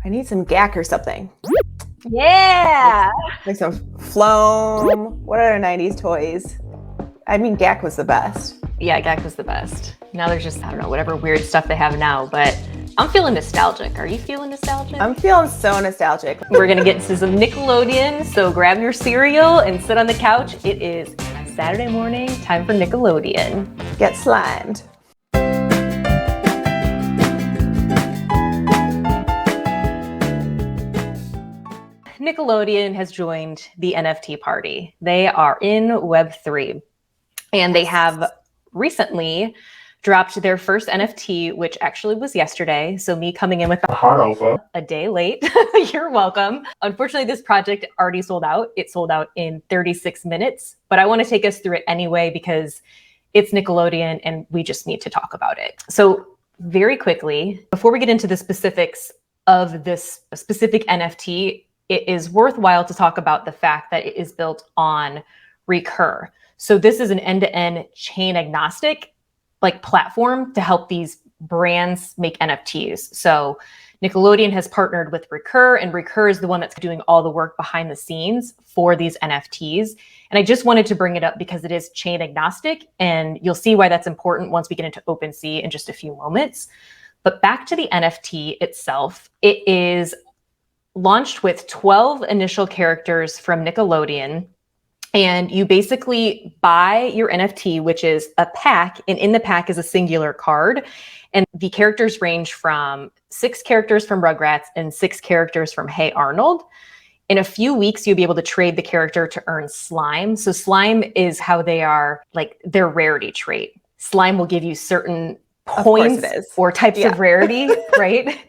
I need some GAC or something. Yeah. Like some Floam. What other 90s toys? I mean, GAC was the best. Yeah, GAC was the best. Now there's just, I don't know, whatever weird stuff they have now, but I'm feeling nostalgic. Are you feeling nostalgic? I'm feeling so nostalgic. We're gonna get to some Nickelodeon, so grab your cereal and sit on the couch. It is Saturday morning, time for Nickelodeon. Get slimed. Nickelodeon has joined the NFT party. They are in Web3, and they have recently dropped their first NFT, which actually was yesterday. So me coming in with a day late. You're welcome. Unfortunately, this project already sold out. It sold out in 36 minutes, but I want to take us through it anyway because it's Nickelodeon and we just need to talk about it. So very quickly, before we get into the specifics of this specific NFT, it is worthwhile to talk about the fact that it is built on RECUR. So this is an end-to-end chain agnostic platform to help these brands make NFTs. So Nickelodeon has partnered with RECUR, and RECUR is the one that's doing all the work behind the scenes for these NFTs. And I just wanted to bring it up because it is chain agnostic, and you'll see why that's important once we get into OpenSea in just a few moments. But back to the NFT itself, it is launched with 12 initial characters from Nickelodeon. And you basically buy your NFT, which is a pack, and in the pack is a singular card. And the characters range from 6 characters from Rugrats and 6 characters from Hey Arnold. In a few weeks, you'll be able to trade the character to earn slime. So slime is how they are, their rarity trait. Slime will give you certain points or types of rarity, right?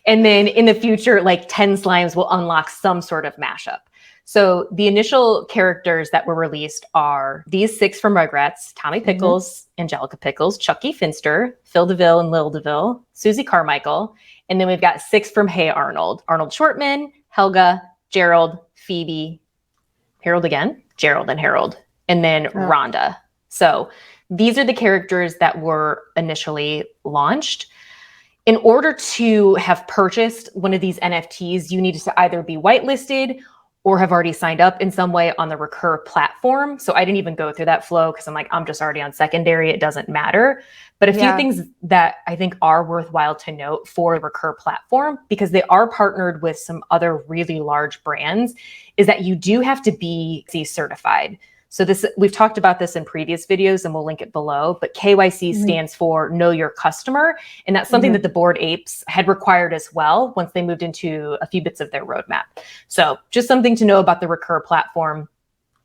And then in the future, 10 slimes will unlock some sort of mashup. So the initial characters that were released are these 6 from Rugrats: Tommy Pickles, Angelica Pickles, Chucky Finster, Phil DeVille and Lil DeVille, Susie Carmichael. And then we've got 6 from Hey Arnold: Arnold Shortman, Helga, Gerald, Phoebe, Harold again, Gerald and Harold, and then Rhonda. So these are the characters that were initially launched. In order to have purchased one of these NFTs, you needed to either be whitelisted or have already signed up in some way on the RECUR platform. So I didn't even go through that flow because I'm just already on secondary. It doesn't matter. But a few things that I think are worthwhile to note for the RECUR platform, because they are partnered with some other really large brands, is that you do have to be certified. So we've talked about this in previous videos and we'll link it below, but KYC stands for Know Your Customer. And that's something that the Bored Apes had required as well once they moved into a few bits of their roadmap. So just something to know about the RECUR platform.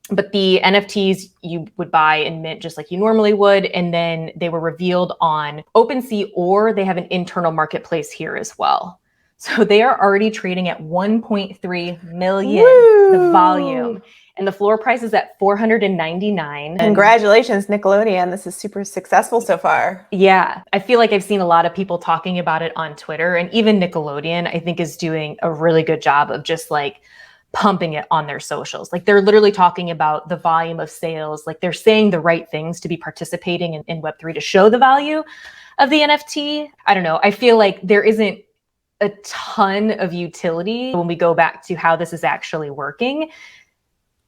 But the NFTs you would buy and mint just like you normally would. And then they were revealed on OpenSea, or they have an internal marketplace here as well. So they are already trading at 1.3 million, the volume. And the floor price is at $499. Congratulations, Nickelodeon. This is super successful so far. Yeah, I feel like I've seen a lot of people talking about it on Twitter, and even Nickelodeon, I think, is doing a really good job of just pumping it on their socials. They're literally talking about the volume of sales. They're saying the right things to be participating in Web3 to show the value of the NFT. I don't know. I feel like there isn't a ton of utility when we go back to how this is actually working.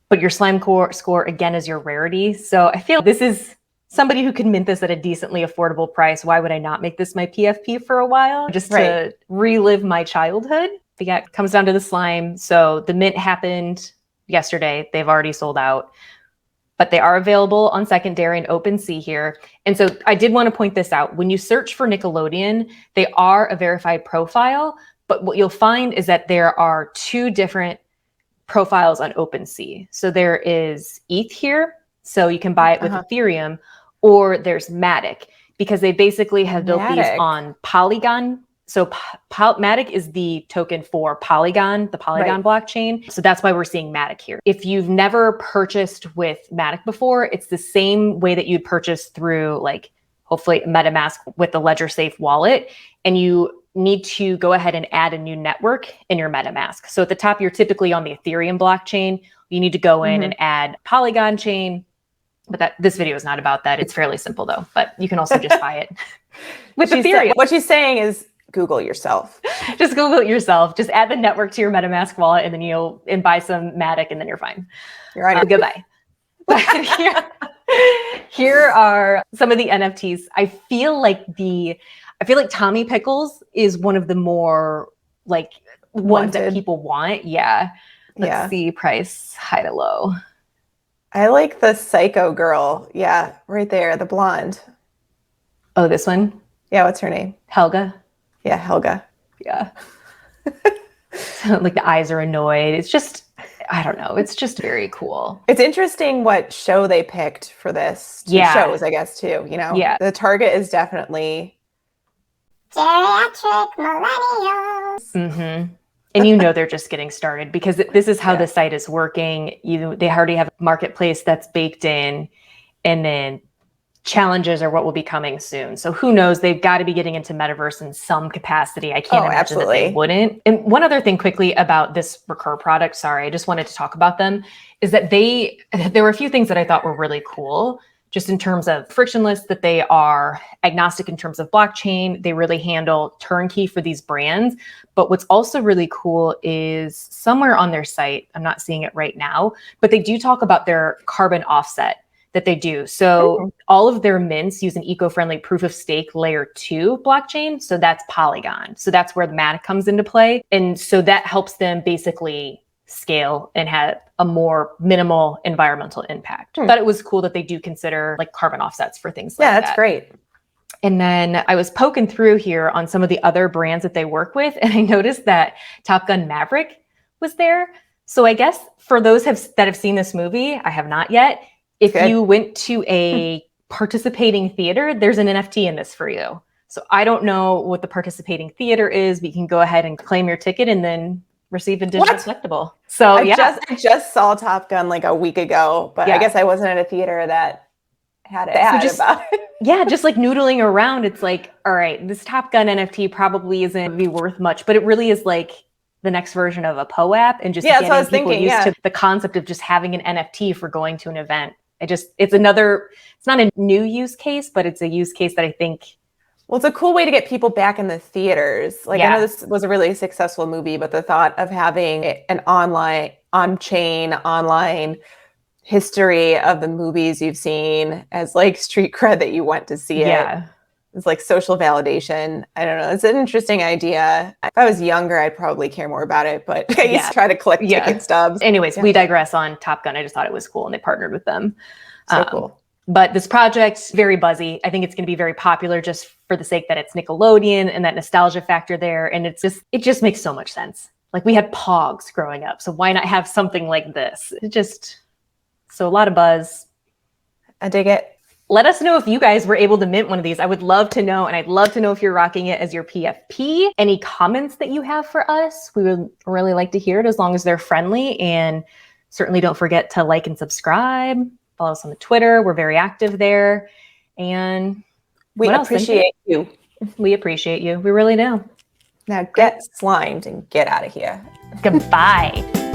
But your slime score, again, is your rarity. So I feel this is somebody who can mint this at a decently affordable price. Why would I not make this my PFP for a while? Just to relive my childhood. But yeah, it comes down to the slime. So the mint happened yesterday. They've already sold out. But they are available on secondary and OpenSea here. And so I did want to point this out. When you search for Nickelodeon, they are a verified profile. But what you'll find is that there are 2 different profiles on OpenSea. So there is ETH here, so you can buy it with Ethereum, or there's Matic, because they basically have built these on Polygon. So Matic is the token for Polygon, the Polygon blockchain. So that's why we're seeing Matic here. If you've never purchased with Matic before, it's the same way that you'd purchase through hopefully MetaMask with the Ledger Safe wallet, and you need to go ahead and add a new network in your MetaMask. So at the top, you're typically on the Ethereum blockchain. You need to go in and add Polygon chain. But this video is not about that. It's fairly simple though, but you can also just buy it with Ethereum. What she's saying is Google yourself. Just Google it yourself. Just add the network to your MetaMask wallet, and then buy some Matic, and then you're fine. You're on goodbye. Here are some of the NFTs. I feel like Tommy Pickles is one of the more like ones that people want. Yeah. Let's see price, high to low. I like the Psycho girl. Yeah, right there, the blonde. Oh, this one? Yeah, what's her name? Helga. Yeah, Helga. Yeah. So, like the eyes are annoyed. It's just, I don't know. It's just very cool. It's interesting what show they picked for this. Two shows, I guess, too. You know, the target is definitely geriatric millennials. Mm-hmm. And you know they're just getting started because this is how the site is working. They already have a marketplace that's baked in, and then challenges are what will be coming soon. So who knows? They've got to be getting into metaverse in some capacity. I can't imagine that they wouldn't. And one other thing quickly about this RECUR product, sorry, I just wanted to talk about them, is that there were a few things that I thought were really cool, just in terms of frictionless, that they are agnostic in terms of blockchain. They really handle turnkey for these brands. But what's also really cool is somewhere on their site, I'm not seeing it right now, but they do talk about their carbon offset that they do. So all of their mints use an eco-friendly proof of stake layer 2 blockchain. So that's Polygon. So that's where the Matic comes into play. And so that helps them basically scale and have a more minimal environmental impact. But it was cool that they do consider like carbon offsets for things like that. Yeah, that's great. And then I was poking through here on some of the other brands that they work with, and I noticed that Gun Maverick was there. So I guess for those that have seen this movie, I have not yet, if you went to a participating theater, there's an NFT in this for you. So I don't know what the participating theater is, but you can go ahead and claim your ticket and then receive a digital collectible. So I just saw Top Gun like a week ago, but I guess I wasn't at a theater that had an ad about it. Yeah, just like noodling around, it's like, all right, this Top Gun NFT probably isn't be worth much, but it really is like the next version of a POAP, and just getting people used to the concept of just having an NFT for going to an event. It's not a new use case, but it's a use case that I think. Well, it's a cool way to get people back in the theaters. Like, I know this was a really successful movie, but the thought of having an on-chain history of the movies you've seen as like street cred that you went to see it. It's like social validation. I don't know. It's an interesting idea. If I was younger, I'd probably care more about it, but I used to try to collect ticket stubs. Anyways, we digress on Top Gun. I just thought it was cool, and they partnered with them. So cool. But this project, very buzzy. I think it's going to be very popular just for the sake that it's Nickelodeon and that nostalgia factor there. And it just makes so much sense. Like, we had Pogs growing up, so why not have something like this? So a lot of buzz. I dig it. Let us know if you guys were able to mint one of these. I would love to know, and I'd love to know if you're rocking it as your PFP. Any comments that you have for us, we would really like to hear it, as long as they're friendly. And certainly don't forget to like and subscribe. Follow us on the Twitter. We're very active there. And we appreciate you. We appreciate you. We really do. Now get slimed and get out of here. Goodbye.